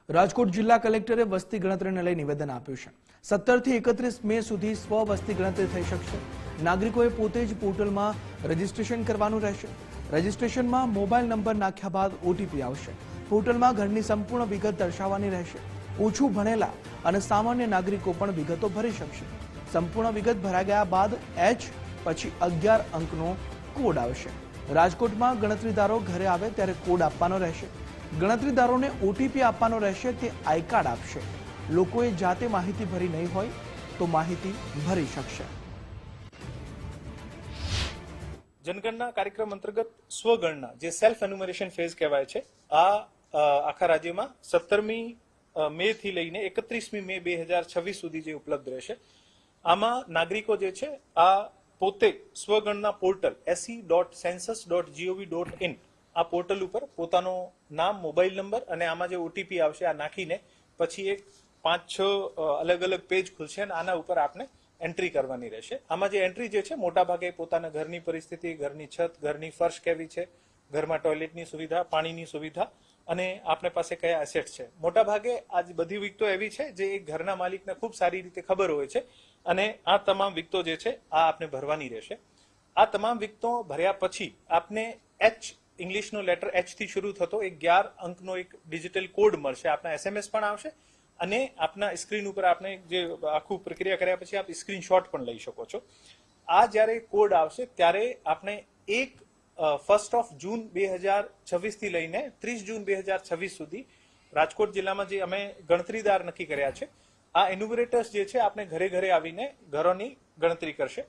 રાજકોટ જિલ્લા કલેક્ટરે વસ્તી ગણતરીને લઈ નિવેદન આપ્યું છે। 17 થી 31 મે સુધી સ્વ વસ્તી ગણતરી થઈ શકશે। નાગરિકોએ પોતે જ પોર્ટલમાં રજીસ્ટ્રેશન કરવાનું રહેશે। રજીસ્ટ્રેશનમાં મોબાઈલ નંબર નાખ્યા બાદ ઓટીપી આવશે। પોર્ટલમાં ઘરની સંપૂર્ણ વિગત દર્શાવવાની રહેશે। ઓછું ભણેલા અને સામાન્ય નાગરિકો પણ વિગતો ભરી શકશે। સંપૂર્ણ વિગત ભરાઈ ગયા બાદ H પછી 11 અંકનો કોડ આવશે। રાજકોટમાં ગણતરીદારો ઘરે આવે ત્યારે કોડ આપવાનો રહેશે। ગણતરીદારોને ઓટીપી આપવાનો રહેશે, તે આઈ કાર્ડ આપશે। લોકોએ જાતે માહિતી ભરી નહીં હોય તો માહિતી ભરી શકશે। जनगणना कार्यक्रम अंतर्गत स्वगणना जे सेल्फ एन्युमरेशन फेज कहेवाय छे आ आखा राज्यमां 17મી મે થી લઈને 31મી મે 2026 સુધી જે ઉપલબ્ધ રહેશે। આમાં નાગરિકો જે છે આ પોતે સ્વગણના પોર્ટલ se.census.gov.in આ પોર્ટલ ઉપર પોતાનો નામ, મોબાઈલ નંબર અને આમાં જે ઓટીપી આવશે આ નાખીને પછી એક 5-6 અલગ અલગ પેજ ખુલશે અને આના ઉપર આપને એન્ટ્રી કરવાની રહેશે। આમાં જે એન્ટ્રી જે છે મોટા ભાગે પોતાના ઘરની પરિસ્થિતિ, ઘરની છત, ઘરની ફર્શ કેવી છે, ઘરમાં ટોયલેટની સુવિધા, પાણીની સુવિધા અને આપને પાસે કયા એસેટ છે। મોટા ભાગે આ બધી વિગતો એવી છે જે એક ઘરના માલિકને ખૂબ સારી રીતે ખબર હોય છે અને આ તમામ વિગતો જે છે આ આપને ભરવાની રહેશે। આ તમામ વિગતો ભર્યા પછી આપને H ઇંગ્લિશનો લેટર H થી શરૂ થતો એક 11 અંકનો એક ડિજિટલ કોડ મળશે। આપના SMS પણ આવશે અને આપના સ્ક્રીન ઉપર આપને જે આખું પ્રક્રિયા કર્યા પછી આપ સ્ક્રીનશોટ પણ લઈ શકો છો। આ જ્યારે કોડ આવશે ત્યારે આપણે 1 જૂન 2026 થી લઈને 30 જૂન 2026 સુધી રાજકોટ જિલ્લામાં જે અમે ગણતરીદાર નક્કી કર્યા છે આ એન્યુમરેટર્સ જે છે આપણે ઘરે ઘરે આવીને ઘરોની ગણતરી કરશે।